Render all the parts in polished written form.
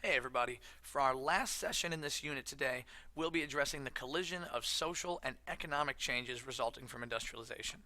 Hey everybody, for our last session in this unit today, we'll be addressing the collision of social and economic changes resulting from industrialization.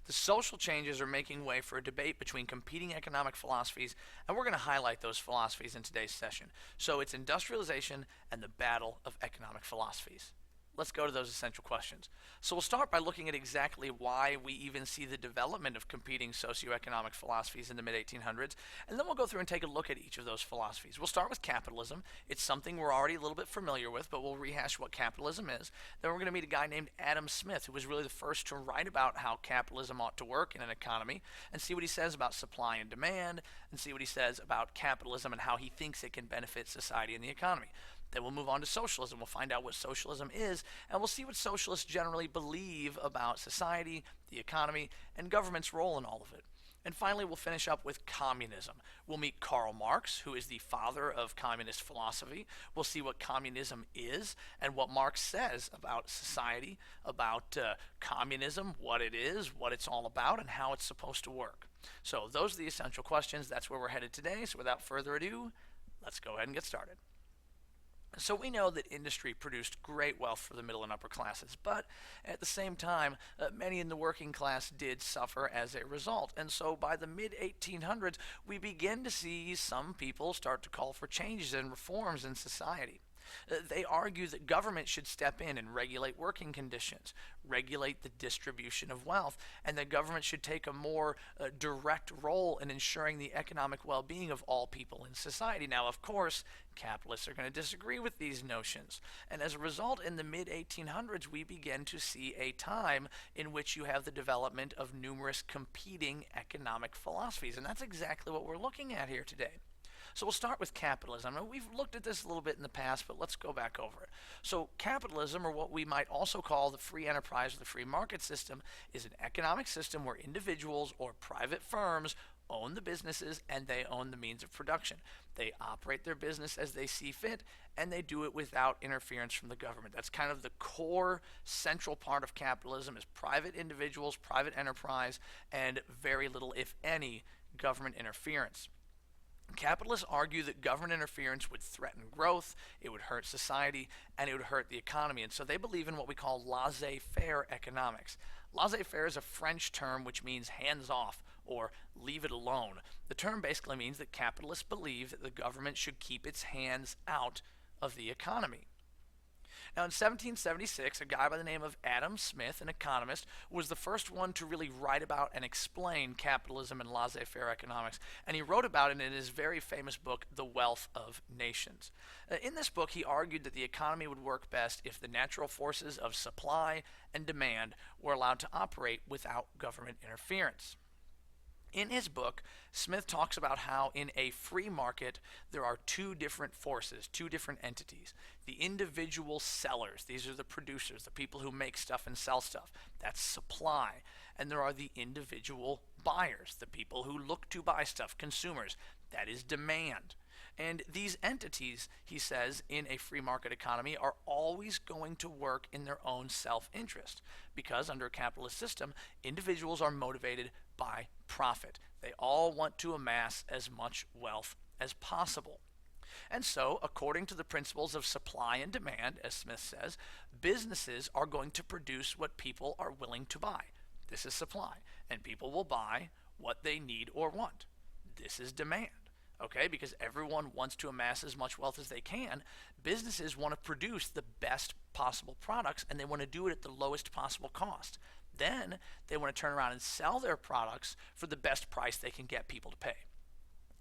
The social changes are making way for a debate between competing economic philosophies, and we're going to highlight those philosophies in today's session. So it's industrialization and the battle of economic philosophies. Let's go to those essential questions. So we'll start by looking at exactly why we even see the development of competing socioeconomic philosophies in the mid-1800s, and then we'll go through and take a look at each of those philosophies. We'll start with capitalism. It's something we're already a little bit familiar with, but we'll rehash what capitalism is. Then we're going to meet a guy named Adam Smith, who was really the first to write about how capitalism ought to work in an economy, and see what he says about supply and demand, and see what he says about capitalism and how he thinks it can benefit society and the economy. Then we'll move on to socialism. We'll find out what socialism is, and we'll see what socialists generally believe about society, the economy, and government's role in all of it. And finally, we'll finish up with communism. We'll meet Karl Marx, who is the father of communist philosophy. We'll see what communism is and what Marx says about society, about communism, what it is, what it's all about, and how it's supposed to work. So those are the essential questions. That's where we're headed today. So without further ado, let's go ahead and get started. So we know that industry produced great wealth for the middle and upper classes, but at the same time, many in the working class did suffer as a result. And so by the mid-1800s, we begin to see some people start to call for changes and reforms in society. They argue that government should step in and regulate working conditions, regulate the distribution of wealth, and that government should take a more direct role in ensuring the economic well-being of all people in society. Now, of course, capitalists are going to disagree with these notions, and as a result, in the mid-1800s, we begin to see a time in which you have the development of numerous competing economic philosophies, and that's exactly what we're looking at here today. So we'll start with capitalism. Now, we've looked at this a little bit in the past, but let's go back over it. So capitalism, or what we might also call the free enterprise or the free market system, is an economic system where individuals or private firms own the businesses and they own the means of production. They operate their business as they see fit, and they do it without interference from the government. That's kind of the core central part of capitalism, is private individuals, private enterprise, and very little, if any, government interference. Capitalists argue that government interference would threaten growth, it would hurt society, and it would hurt the economy. And so they believe in what we call laissez-faire economics. Laissez-faire is a French term which means hands off or leave it alone. The term basically means that capitalists believe that the government should keep its hands out of the economy. Now, in 1776, a guy by the name of Adam Smith, an economist, was the first one to really write about and explain capitalism and laissez-faire economics, and he wrote about it in his very famous book, The Wealth of Nations. In this book, he argued that the economy would work best if the natural forces of supply and demand were allowed to operate without government interference. In his book, Smith talks about how in a free market there are two different forces, two different entities. The individual sellers, these are the producers, the people who make stuff and sell stuff. That's supply. And there are the individual buyers, the people who look to buy stuff, consumers. That is demand. And these entities, he says, in a free market economy are always going to work in their own self-interest, because under a capitalist system, individuals are motivated by profit. They all want to amass as much wealth as possible. And so, according to the principles of supply and demand, as Smith says, businesses are going to produce what people are willing to buy. This is supply. And people will buy what they need or want. This is demand. Okay, because everyone wants to amass as much wealth as they can. Businesses want to produce the best possible products, and they want to do it at the lowest possible cost. Then they want to turn around and sell their products for the best price they can get people to pay.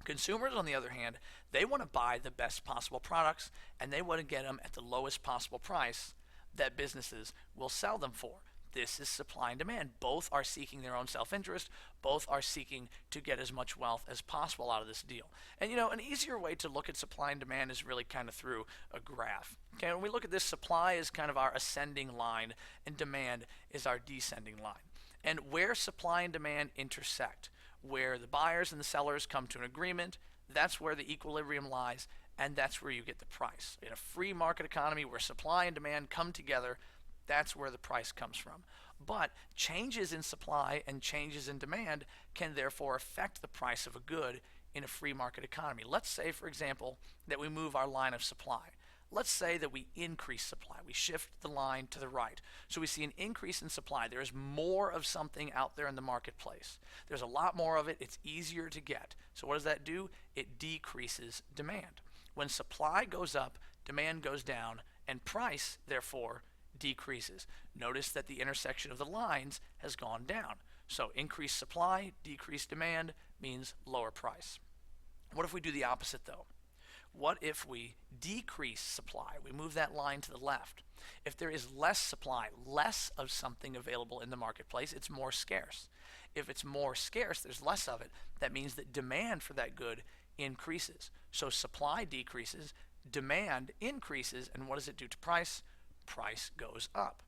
Consumers, on the other hand, they want to buy the best possible products, and they want to get them at the lowest possible price that businesses will sell them for. This is supply and demand. Both are seeking their own self-interest. Both are seeking to get as much wealth as possible out of this deal. And an easier way to look at supply and demand is really kind of through a graph. Okay, when we look at this, supply is kind of our ascending line, and demand is our descending line. And where supply and demand intersect, where the buyers and the sellers come to an agreement, that's where the equilibrium lies, and that's where you get the price. In a free market economy where supply and demand come together, that's where the price comes from. But changes in supply and changes in demand can therefore affect the price of a good in a free market economy. Let's say, for example, that we move our line of supply. Let's say that we increase supply. We shift the line to the right. So we see an increase in supply. There is more of something out there in the marketplace. There's a lot more of it. It's easier to get. So what does that do? It decreases demand. When supply goes up, demand goes down, and price, therefore, decreases. Notice that the intersection of the lines has gone down. So increased supply, decreased demand means lower price. What if we do the opposite though? What if we decrease supply? We move that line to the left. If there is less supply, less of something available in the marketplace, it's more scarce. If it's more scarce, there's less of it. That means that demand for that good increases. So supply decreases, demand increases, and what does it do to price? Price goes up.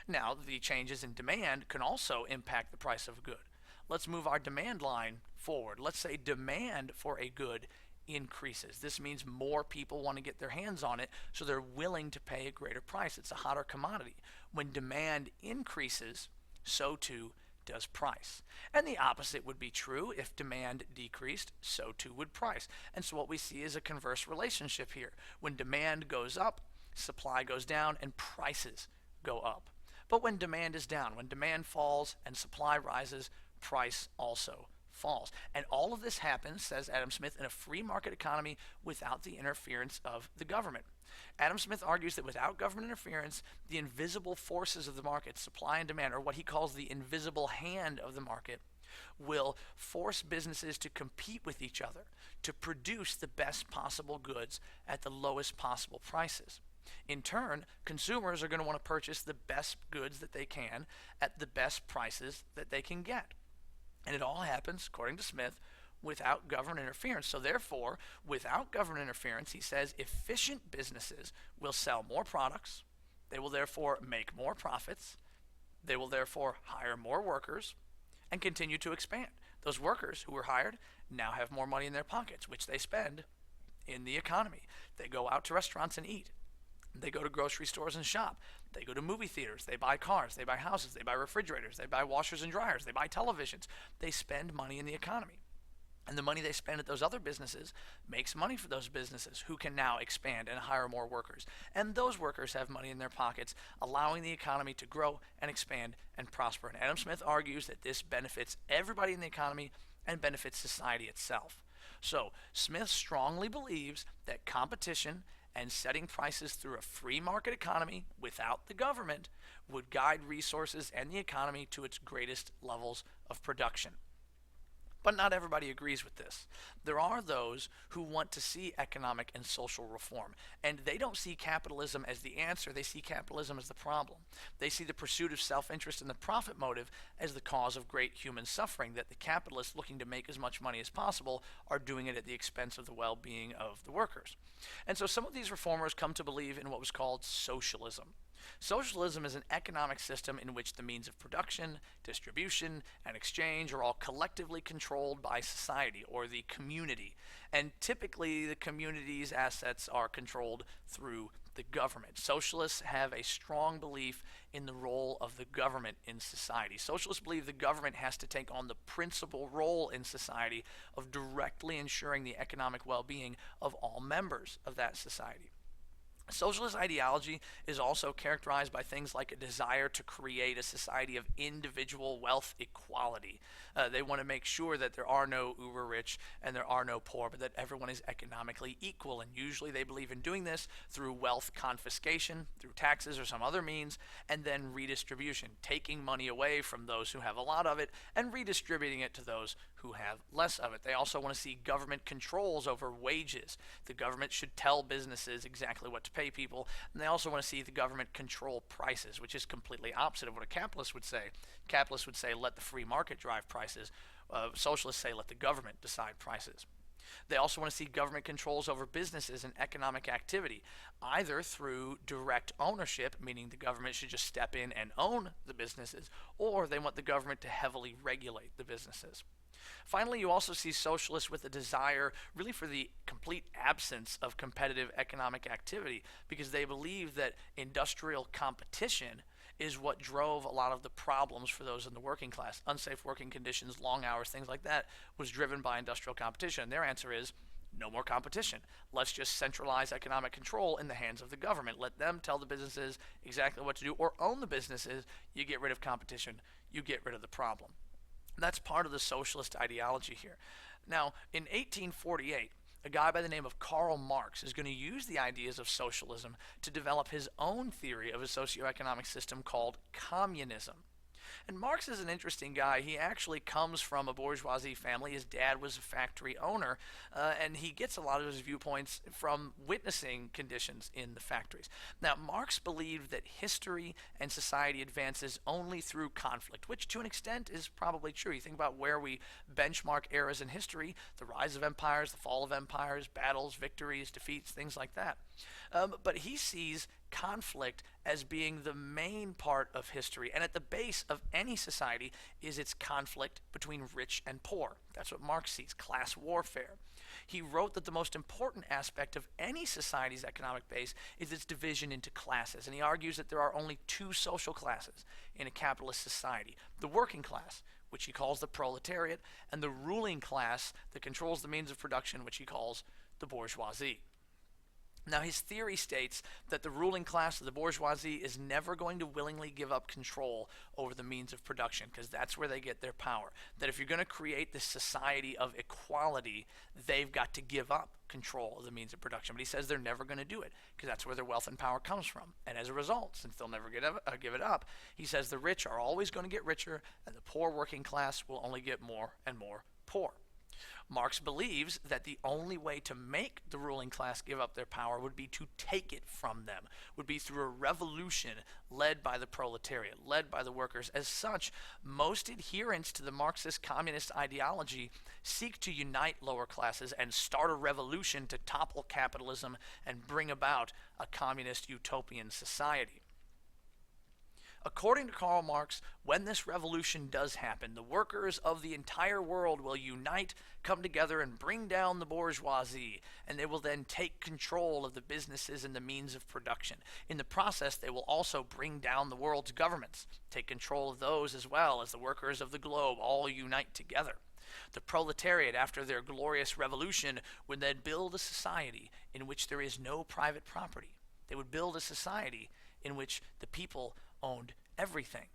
Now, the changes in demand can also impact the price of a good. Let's move our demand line forward. Let's say demand for a good increases. This means more people want to get their hands on it, so they're willing to pay a greater price. It's a hotter commodity. When demand increases, so too does price. And the opposite would be true. If demand decreased, so too would price. And so what we see is a converse relationship here. When demand goes up, supply goes down and prices go up. But when demand is down, when demand falls and supply rises, price also falls. And all of this happens, says Adam Smith, in a free market economy without the interference of the government. Adam Smith argues that without government interference, the invisible forces of the market, supply and demand, or what he calls the invisible hand of the market, will force businesses to compete with each other to produce the best possible goods at the lowest possible prices. In turn, consumers are going to want to purchase the best goods that they can at the best prices that they can get. And it all happens, according to Smith, without government interference. So therefore, without government interference, he says efficient businesses will sell more products. They will therefore make more profits. They will therefore hire more workers and continue to expand. Those workers who were hired now have more money in their pockets, which they spend in the economy. They go out to restaurants and eat. They go to grocery stores and shop. They go to movie theaters. They buy cars. They buy houses. They buy refrigerators. They buy washers and dryers. They buy televisions. They spend money in the economy. And the money they spend at those other businesses makes money for those businesses who can now expand and hire more workers. And those workers have money in their pockets, allowing the economy to grow and expand and prosper. And Adam Smith argues that this benefits everybody in the economy and benefits society itself. So Smith strongly believes that competition and setting prices through a free market economy without the government would guide resources and the economy to its greatest levels of production. But not everybody agrees with this. There are those who want to see economic and social reform, and they don't see capitalism as the answer. They see capitalism as the problem. They see the pursuit of self-interest and the profit motive as the cause of great human suffering, that the capitalists looking to make as much money as possible are doing it at the expense of the well-being of the workers. And so some of these reformers come to believe in what was called socialism. Socialism is an economic system in which the means of production, distribution, and exchange are all collectively controlled by society or the community. And typically the community's assets are controlled through the government. Socialists have a strong belief in the role of the government in society. Socialists believe the government has to take on the principal role in society of directly ensuring the economic well-being of all members of that society. Socialist ideology is also characterized by things like a desire to create a society of individual wealth equality. They want to make sure that there are no uber rich and there are no poor, but that everyone is economically equal. And usually they believe in doing this through wealth confiscation, through taxes or some other means, and then redistribution, taking money away from those who have a lot of it and redistributing it to those who have less of it. They also want to see government controls over wages. The government should tell businesses exactly what to pay people, and they also want to see the government control prices, which is completely opposite of what a capitalist would say. Capitalists would say, let the free market drive prices. Socialists say, let the government decide prices. They also want to see government controls over businesses and economic activity, either through direct ownership, meaning the government should just step in and own the businesses, or they want the government to heavily regulate the businesses. Finally, you also see socialists with a desire really for the complete absence of competitive economic activity, because they believe that industrial competition is what drove a lot of the problems for those in the working class. Unsafe working conditions, long hours, things like that was driven by industrial competition. And their answer is no more competition. Let's just centralize economic control in the hands of the government. Let them tell the businesses exactly what to do, or own the businesses. You get rid of competition, you get rid of the problem. That's part of the socialist ideology here. Now, in 1848, a guy by the name of Karl Marx is going to use the ideas of socialism to develop his own theory of a socioeconomic system called communism. And Marx is an interesting guy. He actually comes from a bourgeoisie family. His dad was a factory owner, and he gets a lot of his viewpoints from witnessing conditions in the factories. Now, Marx believed that history and society advances only through conflict, which to an extent is probably true. You think about where we benchmark eras in history, the rise of empires, the fall of empires, battles, victories, defeats, things like that. But he sees conflict as being the main part of history, and at the base of any society is its conflict between rich and poor. That's what Marx sees, class warfare. He wrote that the most important aspect of any society's economic base is its division into classes, and he argues that there are only two social classes in a capitalist society: the working class, which he calls the proletariat, and the ruling class that controls the means of production, which he calls the bourgeoisie. Now, his theory states that the ruling class of the bourgeoisie is never going to willingly give up control over the means of production, because that's where they get their power. That if you're going to create this society of equality, they've got to give up control of the means of production. But he says they're never going to do it, because that's where their wealth and power comes from. And as a result, since they'll never give it up, he says the rich are always going to get richer, and the poor working class will only get more and more poor. Marx believes that the only way to make the ruling class give up their power would be to take it from them, would be through a revolution led by the proletariat, led by the workers. As such, most adherents to the Marxist communist ideology seek to unite lower classes and start a revolution to topple capitalism and bring about a communist utopian society. According to Karl Marx, when this revolution does happen, the workers of the entire world will unite, come together, and bring down the bourgeoisie, and they will then take control of the businesses and the means of production. In the process, they will also bring down the world's governments, take control of those as well, as the workers of the globe all unite together. The proletariat, after their glorious revolution, would then build a society in which there is no private property. They would build a society in which the people owned everything.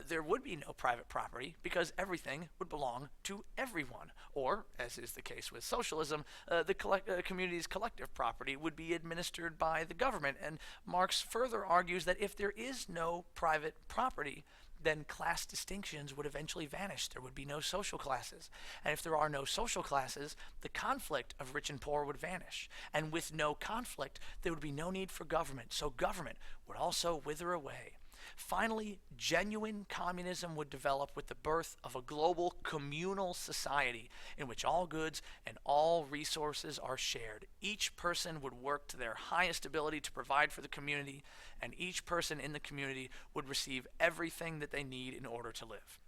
There would be no private property because everything would belong to everyone. Or, as is the case with socialism, the community's collective property would be administered by the government. And Marx further argues that if there is no private property, then class distinctions would eventually vanish. There would be no social classes. And if there are no social classes, the conflict of rich and poor would vanish. And with no conflict, there would be no need for government. So government would also wither away. Finally, genuine communism would develop with the birth of a global communal society in which all goods and all resources are shared. Each person would work to their highest ability to provide for the community, and each person in the community would receive everything that they need in order to live.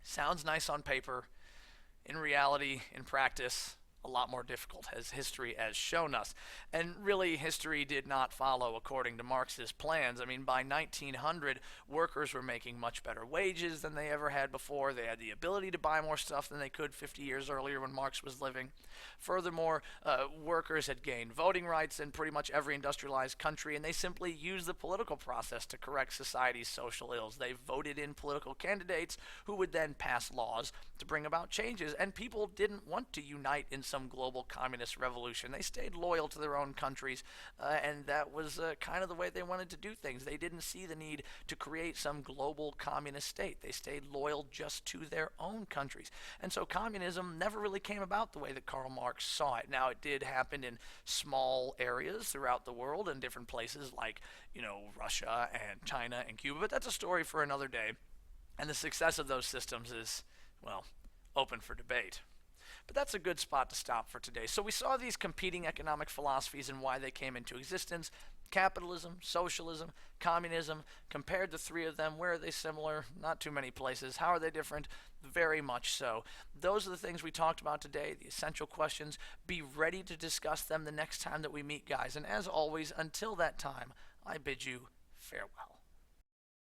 Sounds nice on paper. In reality, in practice, a lot more difficult, as history has shown us. And really, history did not follow according to Marx's plans. I mean, by 1900, workers were making much better wages than they ever had before. They had the ability to buy more stuff than they could 50 years earlier when Marx was living. Furthermore, workers had gained voting rights in pretty much every industrialized country, and they simply used the political process to correct society's social ills. They voted in political candidates who would then pass laws to bring about changes, and people didn't want to unite in some global communist revolution. They stayed loyal to their own countries, and that was kind of the way they wanted to do things. They didn't see the need to create some global communist state. They stayed loyal just to their own countries. And so communism never really came about the way that Karl Marx saw it. Now, it did happen in small areas throughout the world in different places like, Russia and China and Cuba, but that's a story for another day. And the success of those systems is, open for debate. But that's a good spot to stop for today. So we saw these competing economic philosophies and why they came into existence. Capitalism, socialism, communism. Compared the three of them, where are they similar? Not too many places. How are they different? Very much so. Those are the things we talked about today, the essential questions. Be ready to discuss them the next time that we meet, guys. And as always, until that time, I bid you farewell.